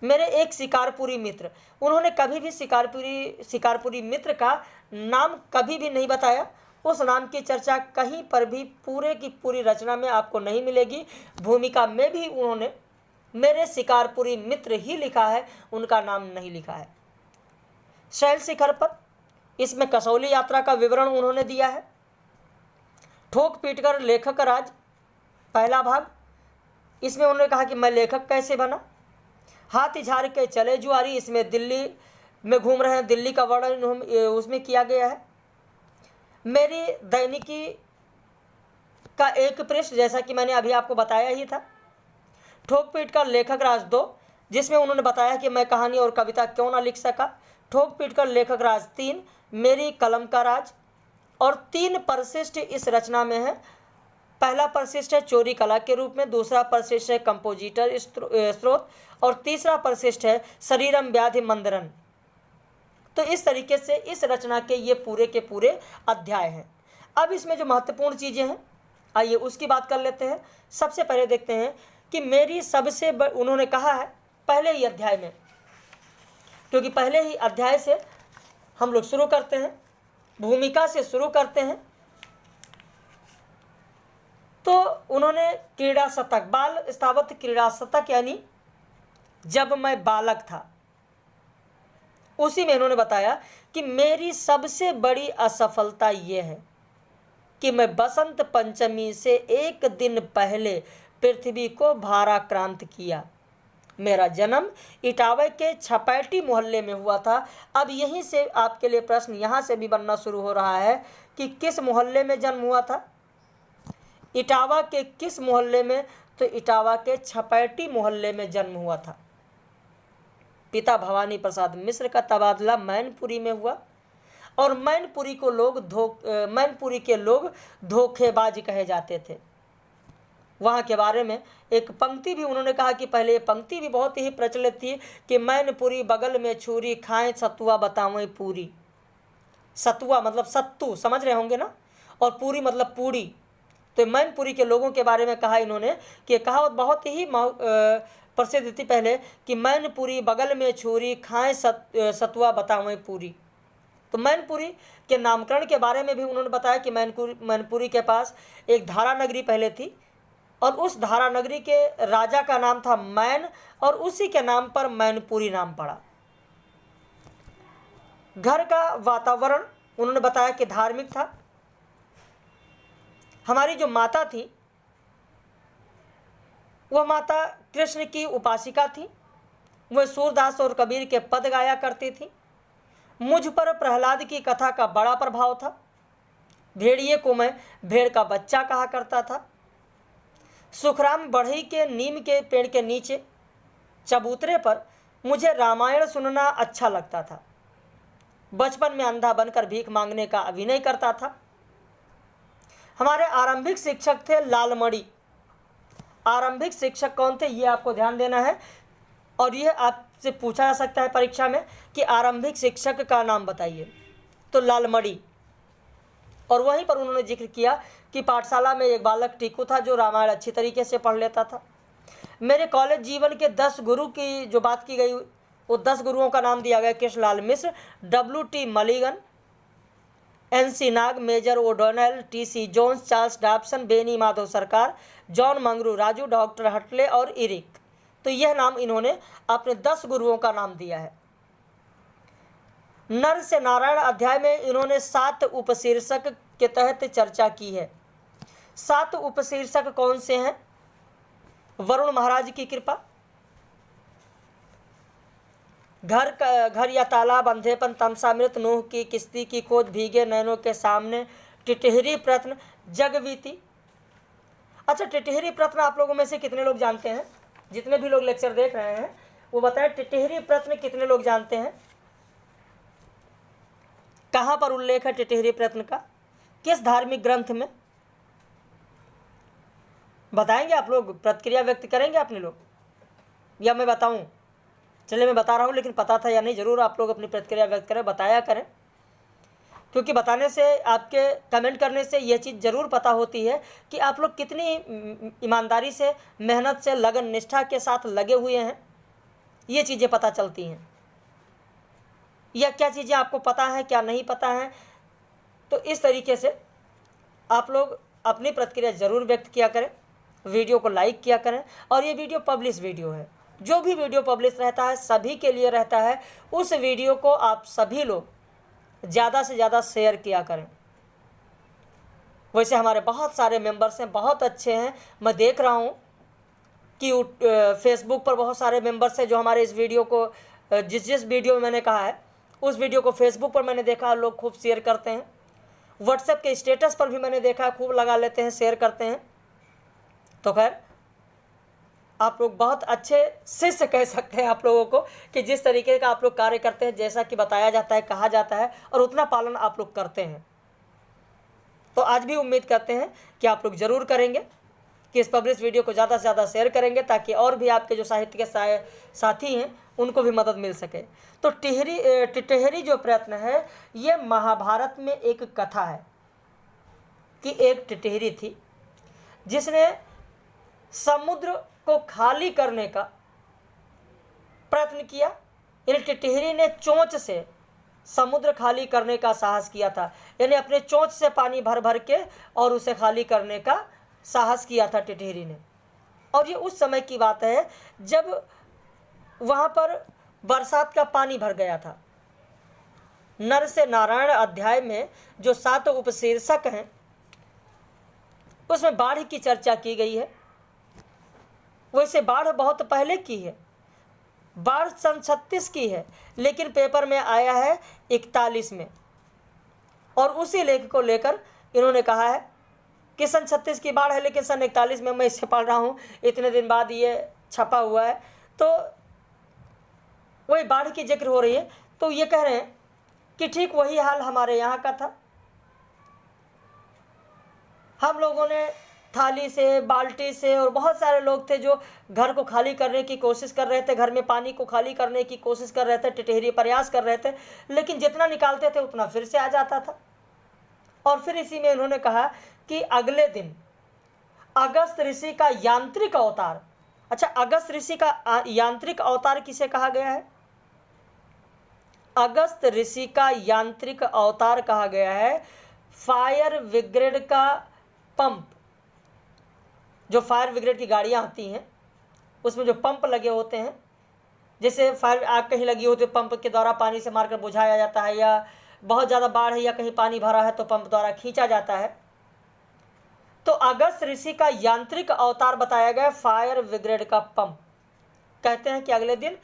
मेरे एक शिकारपुरी मित्र, उन्होंने कभी भी शिकारपुरी मित्र का नाम कभी भी नहीं बताया। उस नाम की चर्चा कहीं पर भी पूरे की पूरी रचना में आपको नहीं मिलेगी। भूमिका में भी उन्होंने मेरे शिकारपुरी मित्र ही लिखा है, उनका नाम नहीं लिखा है। शैल शिखर पर, इसमें कसौली यात्रा का विवरण उन्होंने दिया है। ठोक पीटकर लेखक राज, पहला भाग, इसमें उन्होंने कहा कि मैं लेखक कैसे बना। हाथ झाड़ के चले जुआरी, इसमें दिल्ली में घूम रहे हैं, दिल्ली का वर्णन उसमें किया गया है। मेरी दैनिकी का एक पृष्ठ, जैसा कि मैंने अभी आपको बताया ही था। ठोक पीट कर लेखक राज 2, जिसमें उन्होंने बताया कि मैं कहानी और कविता क्यों ना लिख सका। ठोक पीट कर लेखक राज 3, मेरी कलम का राज। और 3 परिशिष्ट इस रचना में है। पहला परिशिष्ट है चोरी कला के रूप में, दूसरा परिशिष्ट है कंपोजिटर स्रोत, और तीसरा परिशिष्ट है शरीरम व्याधि मंदरन। तो इस तरीके से इस रचना के ये पूरे के पूरे अध्याय हैं। अब इसमें जो महत्वपूर्ण चीज़ें हैं, आइए उसकी बात कर लेते हैं। सबसे पहले देखते हैं कि मेरी सबसे उन्होंने कहा है पहले ही अध्याय में, क्योंकि पहले ही अध्याय से हम लोग शुरू करते हैं, भूमिका से शुरू करते हैं। तो उन्होंने क्रीड़ा शतक, बाल स्थावत क्रीड़ा शतक, यानी जब मैं बालक था, उसी में इन्होंने बताया कि मेरी सबसे बड़ी असफलता ये है कि मैं बसंत पंचमी से एक दिन पहले पृथ्वी को भाराक्रांत किया। मेरा जन्म इटावा के छपैटी मोहल्ले में हुआ था। अब यहीं से आपके लिए प्रश्न यहाँ से भी बनना शुरू हो रहा है कि किस मोहल्ले में जन्म हुआ था, इटावा के किस मोहल्ले में? तो इटावा के छपैटी मोहल्ले में जन्म हुआ था। पिता भवानी प्रसाद मिश्र का तबादला मैनपुरी में हुआ और मैनपुरी के लोग धोखेबाज कहे जाते थे। वहाँ के बारे में एक पंक्ति भी उन्होंने कहा कि पहले ये पंक्ति भी बहुत ही प्रचलित थी कि मैनपुरी बगल में छुरी, खाएं सतुआ बतावें पूरी। सतुआ मतलब सत्तू, समझ रहे होंगे ना, और पूरी मतलब पूड़ी। तो मैनपुरी के लोगों के बारे में कहा इन्होंने कि कहावत बहुत ही प्रसिद्ध थी पहले कि मैनपुरी बगल में छुरी, खाएं सतुआ बतावें पूरी। तो मैनपुरी के नामकरण के बारे में भी उन्होंने बताया कि मैनपुरी के पास एक धारा नगरी पहले थी और उस धारा नगरी के राजा का नाम था मैन और उसी के नाम पर मैनपुरी नाम पड़ा। घर का वातावरण उन्होंने बताया कि धार्मिक था। हमारी जो माता थी वह माता कृष्ण की उपासिका थी। वह सूरदास और कबीर के पद गाया करती थी। मुझ पर प्रहलाद की कथा का बड़ा प्रभाव था। भेड़िए को मैं भेड़ का बच्चा कहा करता था। सुखराम बढ़ई के नीम के पेड़ के नीचे चबूतरे पर मुझे रामायण सुनना अच्छा लगता था। बचपन में अंधा बनकर भीख मांगने का अभिनय करता था। हमारे आरंभिक शिक्षक थे लालमणि। आरंभिक शिक्षक कौन थे, ये आपको ध्यान देना है। और ये आपसे पूछा जा सकता है परीक्षा में कि आरंभिक शिक्षक का नाम बताइए, तो लालमणि। और वहीं पर उन्होंने जिक्र किया कि पाठशाला में एक बालक टीकू था जो रामायण अच्छी तरीके से पढ़ लेता था। मेरे कॉलेज जीवन के 10 गुरु की जो बात की गई, वो 10 गुरुओं का नाम दिया गया: Krishnalal Mishra, W.T. Mulligan, N.C. Nag, major O'Donnell, T.C. Jones, Charles Dobson, Beni Madhav Sarkar, John Mangru Raju, doctor Hutley और इरिक। तो यह नाम इन्होंने अपने 10 गुरुओं का नाम दिया है। नर से नारायण अध्याय में इन्होंने 7 उपशीर्षक के तहत चर्चा की है। 7 उपशीर्षक कौन से हैं? वरुण महाराज की कृपा, घर या तालाब, अंधेपन, तमसामृत, नूह की किश्ती की खोज, भीगे नैनों के सामने, टिटहरी प्रश्न, जगवीती। अच्छा, टिटहरी प्रश्न आप लोगों में से कितने लोग जानते हैं? जितने भी लोग लेक्चर देख रहे हैं वो बताएं, टिटहरी प्रश्न कितने लोग जानते हैं? कहाँ पर उल्लेख है टिटहरी प्रश्न का, किस धार्मिक ग्रंथ में? बताएंगे आप लोग, प्रतिक्रिया व्यक्त करेंगे अपने लोग, या मैं बताऊं? चलिए मैं बता रहा हूं, लेकिन पता था या नहीं ज़रूर आप लोग अपनी प्रतिक्रिया व्यक्त करें, बताया करें, क्योंकि बताने से, आपके कमेंट करने से यह चीज़ ज़रूर पता होती है कि आप लोग कितनी ईमानदारी से, मेहनत से, लगन निष्ठा के साथ लगे हुए हैं। ये चीज़ें पता चलती हैं, या क्या चीज़ें आपको पता है, क्या नहीं पता है। तो इस तरीके से आप लोग अपनी प्रतिक्रिया ज़रूर व्यक्त किया करें, वीडियो को लाइक किया करें। और ये वीडियो पब्लिश वीडियो है, जो भी वीडियो पब्लिश रहता है सभी के लिए रहता है। उस वीडियो को आप सभी लोग ज़्यादा से ज़्यादा शेयर किया करें। वैसे हमारे बहुत सारे मेंबर्स हैं, बहुत अच्छे हैं। मैं देख रहा हूँ कि फेसबुक पर बहुत सारे मेंबर्स हैं जो हमारे इस वीडियो को, जिस वीडियो में मैंने कहा है उस वीडियो को फेसबुक पर मैंने देखा लोग खूब शेयर करते हैं। व्हाट्सएप के स्टेटस पर भी मैंने देखा खूब लगा लेते हैं, शेयर करते हैं। तो खैर, आप लोग बहुत अच्छे शिष्य कह सकते हैं आप लोगों को कि जिस तरीके का आप लोग कार्य करते हैं, जैसा कि बताया जाता है, कहा जाता है, और उतना पालन आप लोग करते हैं। तो आज भी उम्मीद करते हैं कि आप लोग ज़रूर करेंगे, कि इस पब्लिश वीडियो को ज़्यादा से ज़्यादा शेयर करेंगे, ताकि और भी आपके जो साहित्य के साथी हैं उनको भी मदद मिल सके। तो टिटहरी जो प्रयत्न है, ये महाभारत में एक कथा है कि एक टिटहरी थी जिसने समुद्र को खाली करने का प्रयत्न किया। यानी टिटहरी ने चोंच से समुद्र खाली करने का साहस किया था, यानी अपने चोंच से पानी भर भर के और उसे खाली करने का साहस किया था टिटहरी ने। और ये उस समय की बात है जब वहाँ पर बरसात का पानी भर गया था। नर से नारायण अध्याय में जो 7 उपशीर्षक हैं उसमें बाढ़ की चर्चा की गई है। वैसे बाढ़ बहुत पहले की है, बाढ़ सन 36 की है, लेकिन पेपर में आया है 41 में। और उसी लेख को लेकर इन्होंने कहा है कि सन 36 की बाढ़ है, लेकिन सन 41 में मैं इसे पढ़ रहा हूँ, इतने दिन बाद ये छपा हुआ है। तो वही बाढ़ की जिक्र हो रही है। तो ये कह रहे हैं कि ठीक वही हाल हमारे यहाँ का था। हम लोगों ने थाली से, बाल्टी से, और बहुत सारे लोग थे जो घर को खाली करने की कोशिश कर रहे थे, घर में पानी को खाली करने की कोशिश कर रहे थे, टिटहरी प्रयास कर रहे थे, लेकिन जितना निकालते थे उतना फिर से आ जाता था। और फिर इसी में उन्होंने कहा कि अगले दिन अगस्त ऋषि का यांत्रिक अवतार। अच्छा, अगस्त ऋषि का यांत्रिक अवतार किसे कहा गया है? अगस्त ऋषि का यांत्रिक अवतार कहा गया है फायर ब्रिगेड का पंप। जो फायर ब्रिगेड की गाड़ियाँ आती हैं उसमें जो पंप लगे होते हैं, जैसे फायर आग कहीं लगी होती है, पंप के द्वारा पानी से मारकर बुझाया जाता है, या बहुत ज़्यादा बाढ़ है या कहीं पानी भरा है तो पंप द्वारा खींचा जाता है। तो अगस्त ऋषि का यांत्रिक अवतार बताया गया फायर ब्रिगेड का पंप। कहते हैं कि अगले दिन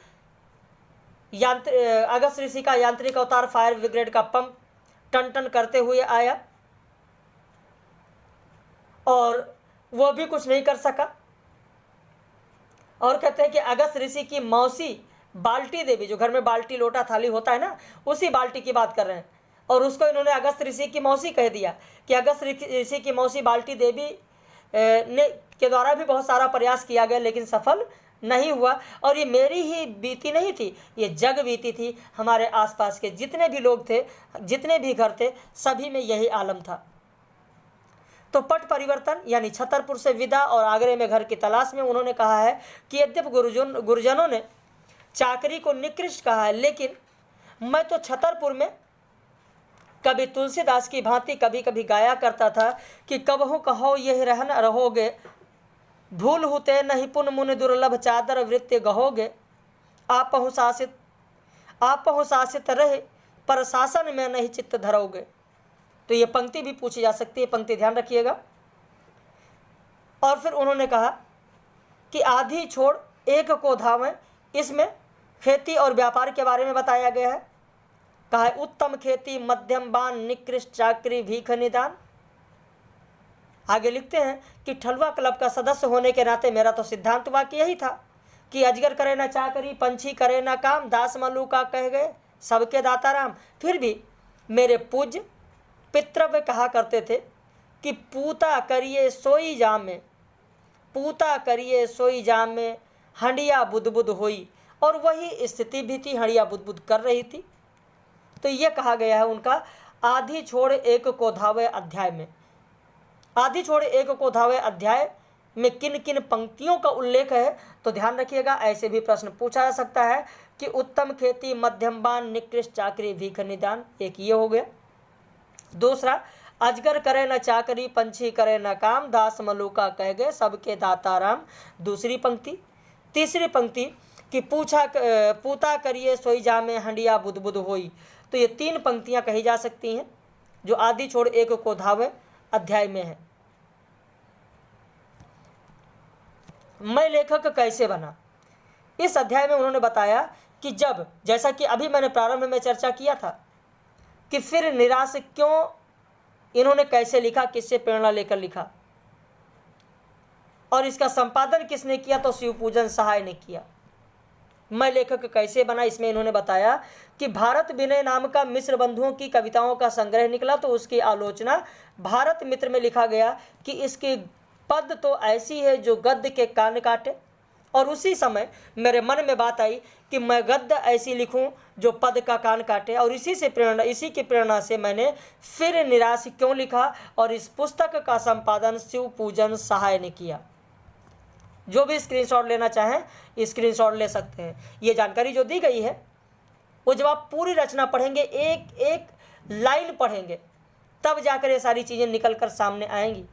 अगस्त ऋषि का यांत्रिक अवतार फायर ब्रिगेड का पंप टन टन करते हुए आया और वो भी कुछ नहीं कर सका। और कहते हैं कि अगस्त ऋषि की मौसी बाल्टी देवी, जो घर में बाल्टी लोटा थाली होता है ना, उसी बाल्टी की बात कर रहे हैं, और उसको इन्होंने अगस्त ऋषि की मौसी कह दिया कि अगस्त ऋषि की मौसी बाल्टी देवी ने के द्वारा भी बहुत सारा प्रयास किया गया लेकिन सफल नहीं हुआ। और ये मेरी ही बीती नहीं थी, ये जग बीती थी। हमारे आसपास के जितने भी लोग थे, जितने भी घर थे, सभी में यही आलम था। तो पट परिवर्तन यानी छतरपुर से विदा और आगरे में घर की तलाश में उन्होंने कहा है कि यद्यपि गुरुजनों ने चाकरी को निकृष्ट कहा है, लेकिन मैं तो छतरपुर में कभी तुलसीदास की भांति कभी कभी गाया करता था कि कबहू कहो यह रहन रहोगे, भूल होते नहीं पुन मुन दुर्लभ चादर वृत्य गहोगे, आपहु शासित रहे पर शासन में नहीं चित्त धरोगे। तो ये पंक्ति भी पूछी जा सकती है, पंक्ति ध्यान रखिएगा। और फिर उन्होंने कहा कि आधी छोड़ एक को धावें, इसमें खेती और व्यापार के बारे में बताया गया है। कहा है उत्तम खेती मध्यम बान निकृष्ट चाकरी भीख निदान। आगे लिखते हैं कि ठलुआ क्लब का सदस्य होने के नाते मेरा तो सिद्धांत वाक्य यही था कि अजगर करे ना चाकरी, पंछी करे ना काम, दास मलूका कह गए सबके दाता राम। फिर भी मेरे पूज्य पितृव्य कहा करते थे कि पूता करिए सोई जाम में, पूता करिए सोई जाम में हंडिया बुद बुद होई। और वही स्थिति भी थी, हंडिया बुद बुद कर रही थी। तो ये कहा गया है उनका आधी छोड़ एक को धावे अध्याय में। आधी छोड़ एक को धावे अध्याय में किन किन पंक्तियों का उल्लेख है तो ध्यान रखिएगा। ऐसे भी प्रश्न पूछा जा सकता है कि उत्तम खेती मध्यम बान निकृष्ट चाकरी भीख निदान, एक ये हो गया। दूसरा, अजगर करे न चाकरी, पंछी करे न काम, दास मलूका कह गए सबके दाता राम, दूसरी पंक्ति। तीसरी पंक्ति कि पूता करिए सोई जामे हंडिया बुद बुद होई। तो ये तीन पंक्तियां कही जा सकती हैं जो आदि छोड़ एक को धावे अध्याय में है। मैं लेखक कैसे बना, इस अध्याय में उन्होंने बताया कि जब, जैसा कि अभी मैंने प्रारंभ में चर्चा किया था कि फिर निराश क्यों, इन्होंने कैसे लिखा, किससे प्रेरणा लेकर लिखा और इसका संपादन किसने किया, तो शिवपूजन सहाय ने किया। मैं लेखक कैसे बना, इसमें इन्होंने बताया कि भारत विनय नाम का मिश्र बंधुओं की कविताओं का संग्रह निकला, तो उसकी आलोचना भारत मित्र में लिखा गया कि इसकी पद तो ऐसी है जो गद्य के कान काटे। और उसी समय मेरे मन में बात आई कि मैं गद्य ऐसी लिखूं जो पद का कान काटे, और इसी की प्रेरणा से मैंने फिर निराश क्यों लिखा और इस पुस्तक का संपादन शिवपूजन सहाय ने किया। जो भी स्क्रीनशॉट लेना चाहें स्क्रीनशॉट ले सकते हैं। ये जानकारी जो दी गई है वो जब आप पूरी रचना पढ़ेंगे, एक एक लाइन पढ़ेंगे, तब जाकर ये सारी चीज़ें निकल कर सामने आएंगी।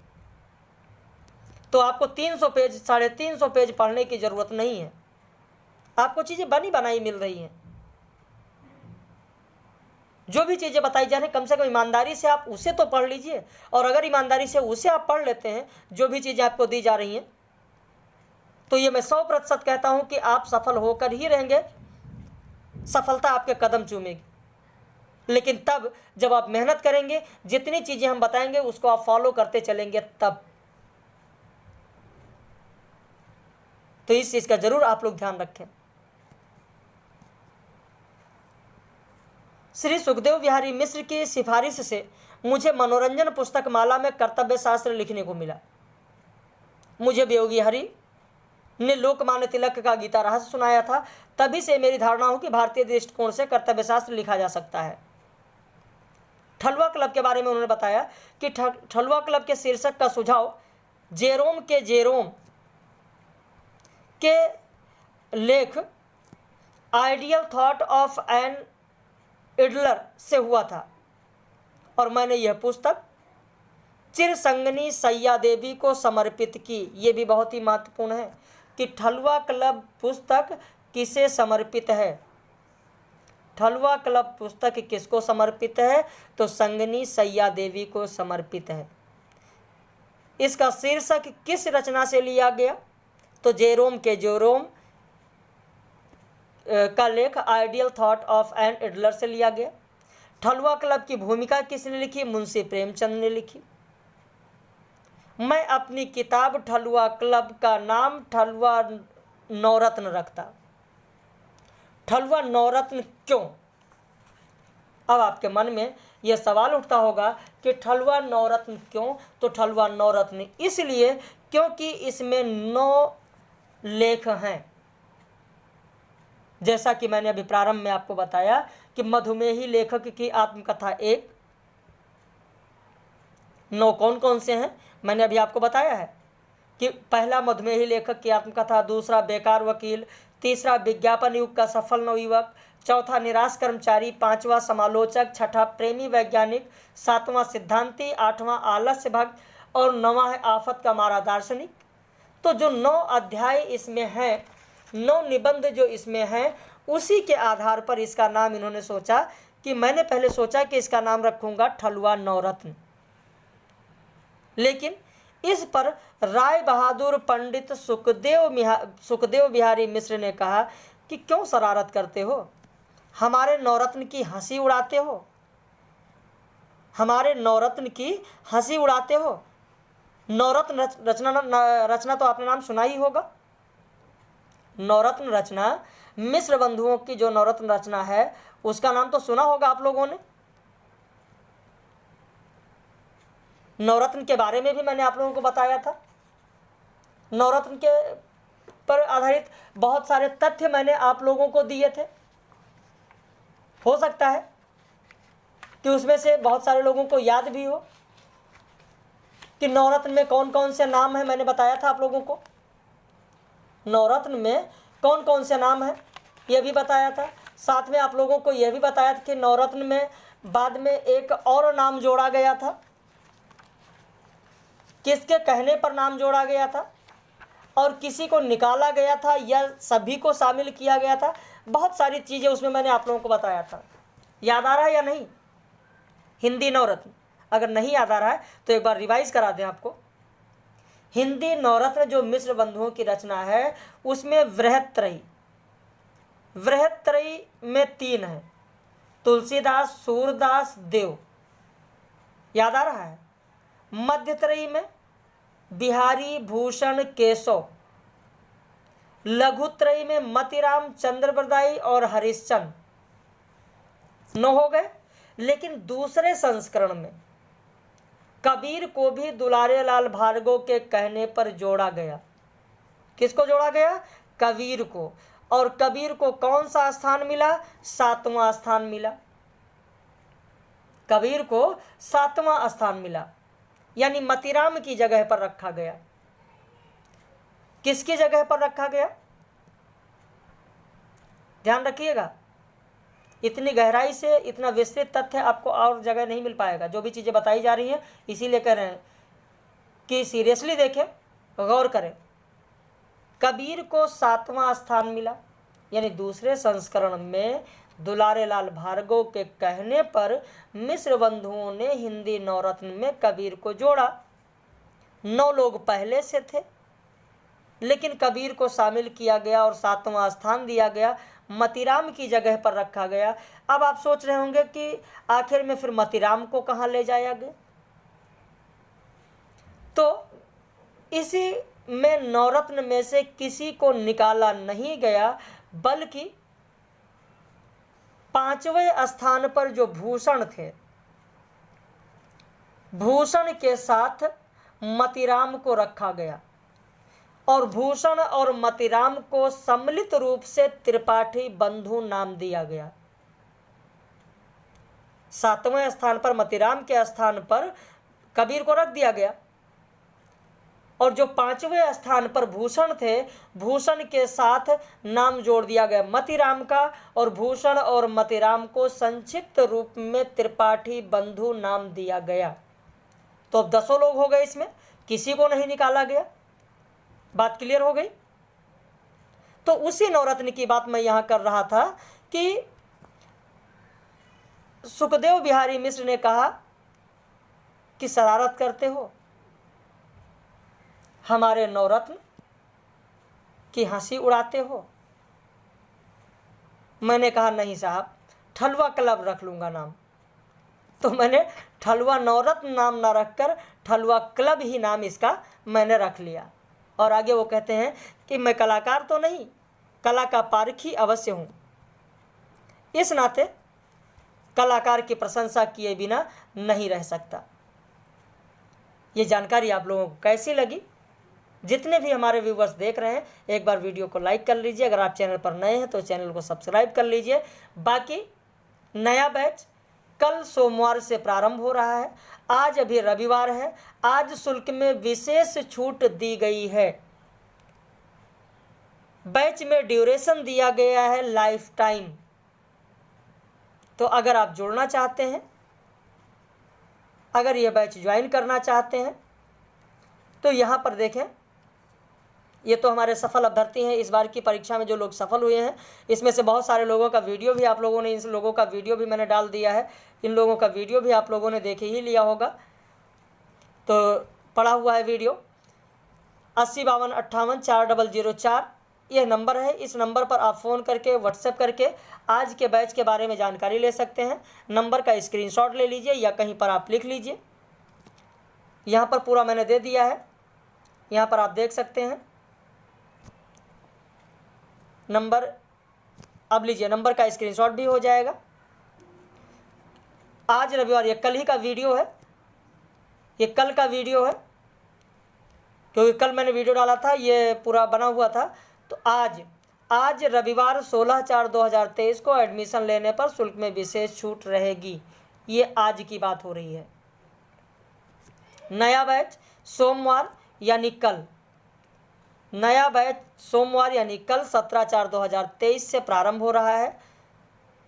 तो आपको 300 पेज 350 पेज पढ़ने की ज़रूरत नहीं है, आपको चीज़ें बनी बनाई मिल रही हैं। जो भी चीज़ें बताई जा रही हैं कम से कम ईमानदारी से आप उसे तो पढ़ लीजिए। और अगर ईमानदारी से उसे आप पढ़ लेते हैं, जो भी चीज़ें आपको दी जा रही हैं, तो ये मैं 100% कहता हूं कि आप सफल होकर ही रहेंगे, सफलता आपके कदम चूमेगी। लेकिन तब जब आप मेहनत करेंगे, जितनी चीज़ें हम बताएंगे उसको आप फॉलो करते चलेंगे तब। तो इस चीज़ का जरूर आप लोग ध्यान रखें। श्री सुखदेव बिहारी मिश्र की सिफारिश से मुझे मनोरंजन पुस्तक माला में कर्तव्य शास्त्र लिखने को मिला। मुझे वियोगी हरि ने लोकमान्य तिलक का गीता रहस्य सुनाया था, तभी से मेरी धारणा हो कि भारतीय दृष्टिकोण से कर्तव्य शास्त्र लिखा जा सकता है। ठलुआ क्लब के बारे में उन्होंने बताया कि ठलुआ क्लब के शीर्षक का सुझाव जेरोम के लेख आइडियल थॉट ऑफ एन इडलर से हुआ था, और मैंने यह पुस्तक चिरसंगनी सैया देवी को समर्पित की। ये भी बहुत ही महत्वपूर्ण है कि ठलुआ क्लब पुस्तक किसे समर्पित है। ठलुआ क्लब पुस्तक किसको समर्पित है, तो संगनी सैया देवी को समर्पित है। इसका शीर्षक किस रचना से लिया गया, तो जेरोम का लेख आइडियल थॉट ऑफ एन इडलर से लिया गया। ठलुआ क्लब की भूमिका किसने लिखी, मुंशी प्रेमचंद ने लिखी। मैं अपनी किताब ठलुआ क्लब का नाम ठलुआ नवरत्न रखता। ठलुआ नवरत्न क्यों, अब आपके मन में यह सवाल उठता होगा कि ठलुआ नवरत्न क्यों? तो ठलुआ नवरत्न इसलिए क्योंकि इसमें 9 लेख हैं। जैसा कि मैंने अभी प्रारंभ में आपको बताया कि मधुमेही लेखक की आत्मकथा 1, 9 कौन कौन से हैं मैंने अभी आपको बताया है कि पहला मधुमेही लेखक की आत्मकथा, दूसरा बेकार वकील, तीसरा विज्ञापन युग का सफल नवयुवक, चौथा निराश कर्मचारी, पांचवा समालोचक, छठा प्रेमी वैज्ञानिक, सातवां सिद्धांती, आठवां आलस्य भक्त और नौवां है आफत का मारा दार्शनिक। तो जो 9 अध्याय इसमें हैं, 9 निबंध जो इसमें हैं, उसी के आधार पर इसका नाम इन्होंने सोचा कि मैंने पहले सोचा कि इसका नाम रखूंगा ठलुआ नवरत्न, लेकिन इस पर राय बहादुर पंडित सुखदेव बिहारी मिश्र ने कहा कि क्यों शरारत करते हो, हमारे नवरत्न की हंसी उड़ाते हो, हमारे नवरत्न की हंसी उड़ाते हो। नवरत्न रचना तो आपने नाम सुना ही होगा। नवरत्न रचना, मिश्र बंधुओं की जो नवरत्न रचना है उसका नाम तो सुना होगा आप लोगों ने। नवरत्न के बारे में भी मैंने आप लोगों को बताया था। नवरत्न के पर आधारित बहुत सारे तथ्य मैंने आप लोगों को दिए थे। हो सकता है कि उसमें से बहुत सारे लोगों को याद भी हो कि नवरत्न में कौन कौन से नाम हैं। मैंने बताया था आप लोगों को नवरत्न में कौन कौन से नाम हैं, यह भी बताया था। साथ में आप लोगों को यह भी बताया था कि नवरत्न में बाद में एक और नाम जोड़ा गया था, किसके कहने पर नाम जोड़ा गया था और किसी को निकाला गया था या सभी को शामिल किया गया था। बहुत सारी चीज़ें उसमें मैंने आप लोगों को बताया था। याद आ रहा है या नहीं? हिंदी नवरत्न अगर नहीं याद आ रहा है तो एक बार रिवाइज करा दें आपको। हिंदी नवरत्न जो मिश्र बंधुओं की रचना है उसमें वृहत्त्रयी में 3 है, तुलसीदास, सूरदास, देव। याद आ रहा है? मध्यत्रयी में बिहारी, भूषण, केशव। लघुत्रयी में मतिराम, चंद्रबरदाई और हरिश्चंद्र। 9 हो गए। लेकिन दूसरे संस्करण में कबीर को भी दुलारे लाल भार्गव के कहने पर जोड़ा गया। किसको जोड़ा गया? कबीर को। और कबीर को कौन सा स्थान मिला? 7वां स्थान मिला। कबीर को 7वां स्थान मिला, यानी मतिराम की जगह पर रखा गया। किसकी जगह पर रखा गया? ध्यान रखिएगा, इतनी गहराई से इतना विस्तृत तथ्य आपको और जगह नहीं मिल पाएगा। जो भी चीज़ें बताई जा रही हैं इसीलिए कह रहे हैं कि सीरियसली देखें, गौर करें। कबीर को 7वां स्थान मिला, यानी दूसरे संस्करण में दुलारे लाल भार्गव के कहने पर मिश्र बंधुओं ने हिंदी नवरत्न में कबीर को जोड़ा। 9 लोग पहले से थे, लेकिन कबीर को शामिल किया गया और 7वां स्थान दिया गया, मतिराम की जगह पर रखा गया। अब आप सोच रहे होंगे कि आखिर में फिर मतिराम को कहाँ ले जाया गया? तो इसी में नवरत्न में से किसी को निकाला नहीं गया, बल्कि 5वें स्थान पर जो भूषण थे, भूषण के साथ मतिराम को रखा गया और भूषण और मतिराम को सम्मिलित रूप से त्रिपाठी बंधु नाम दिया गया। 7वें स्थान पर मतिराम के स्थान पर कबीर को रख दिया गया और जो 5वें स्थान पर भूषण थे, भूषण के साथ नाम जोड़ दिया गया मतिराम का, और भूषण और मतिराम को संक्षिप्त रूप में त्रिपाठी बंधु नाम दिया गया। तो अब 10 लोग हो गए, इसमें किसी को नहीं निकाला गया। बात क्लियर हो गई? तो उसी नवरत्न की बात मैं यहां कर रहा था कि सुखदेव बिहारी मिश्र ने कहा कि शरारत करते हो, हमारे नवरत्न की हंसी उड़ाते हो। मैंने कहा नहीं साहब, ठलुआ क्लब रख लूंगा नाम। तो मैंने ठलुआ नवरत्न नाम ना रखकर ठलुआ क्लब ही नाम इसका मैंने रख लिया। और आगे वो कहते हैं कि मैं कलाकार तो नहीं, कला का पारखी अवश्य हूँ। इस नाते कलाकार की प्रशंसा किए बिना नहीं रह सकता। ये जानकारी आप लोगों को कैसी लगी? जितने भी हमारे व्यूवर्स देख रहे हैं, एक बार वीडियो को लाइक कर लीजिए। अगर आप चैनल पर नए हैं तो चैनल को सब्सक्राइब कर लीजिए। बाकी नया बैच कल सोमवार से प्रारंभ हो रहा है। आज अभी रविवार है। आज शुल्क में विशेष छूट दी गई है। बैच में ड्यूरेशन दिया गया है लाइफ टाइम। तो अगर आप जुड़ना चाहते हैं, अगर ये बैच ज्वाइन करना चाहते हैं, तो यहाँ पर देखें, ये तो हमारे सफल अभ्यर्थी हैं। इस बार की परीक्षा में जो लोग सफल हुए हैं, इसमें से बहुत सारे लोगों का वीडियो भी आप लोगों ने, इन लोगों का वीडियो भी मैंने डाल दिया है। इन लोगों का वीडियो भी आप लोगों ने देख ही लिया होगा, तो पड़ा हुआ है वीडियो। 8052584004 यह नंबर है। इस नंबर पर आप फ़ोन करके, व्हाट्सएप करके आज के बैच के बारे में जानकारी ले सकते हैं। नंबर का स्क्रीनशॉट ले लीजिए या कहीं पर आप लिख लीजिए। यहाँ पर पूरा मैंने दे दिया है, यहाँ पर आप देख सकते हैं नंबर। अब लीजिए, नंबर का स्क्रीनशॉट भी हो जाएगा। आज रविवार, ये कल ही का वीडियो है, ये कल का वीडियो है, क्योंकि कल मैंने वीडियो डाला था, ये पूरा बना हुआ था। तो आज रविवार 16/4/2023 को एडमिशन लेने पर शुल्क में विशेष छूट रहेगी। ये आज की बात हो रही है। नया बैच सोमवार यानी कल, नया बैच सोमवार यानी कल 17/4/2023 से प्रारंभ हो रहा है।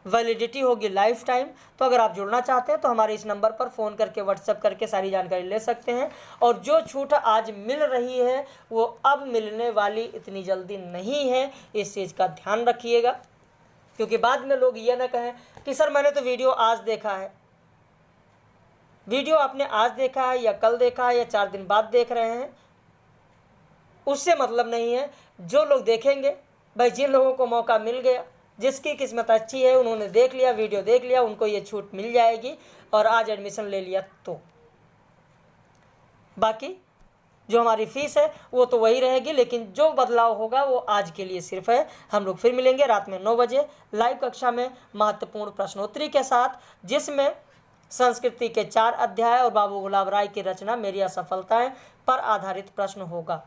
वैलिडिटी होगी लाइफ टाइम। तो अगर आप जुड़ना चाहते हैं तो हमारे इस नंबर पर फ़ोन करके, व्हाट्सएप करके सारी जानकारी ले सकते हैं। और जो छूट आज मिल रही है वो अब मिलने वाली इतनी जल्दी नहीं है, इस चीज़ का ध्यान रखिएगा। क्योंकि बाद में लोग ये ना कहें कि सर मैंने तो वीडियो आज देखा है। वीडियो आपने आज देखा है या कल देखा है या 4 दिन बाद देख रहे हैं, उससे मतलब नहीं है। जो लोग देखेंगे, भाई जिन लोगों को मौका मिल गया, जिसकी किस्मत अच्छी है, उन्होंने देख लिया, वीडियो देख लिया, उनको ये छूट मिल जाएगी और आज एडमिशन ले लिया। तो बाकी जो हमारी फ़ीस है वो तो वही रहेगी, लेकिन जो बदलाव होगा वो आज के लिए सिर्फ है। हम लोग फिर मिलेंगे रात में 9 बजे लाइव कक्षा में महत्वपूर्ण प्रश्नोत्तरी के साथ, जिसमें संस्कृति के 4 अध्याय और बाबू गुलाब राय की रचना मेरी असफलताएं पर आधारित प्रश्न होगा।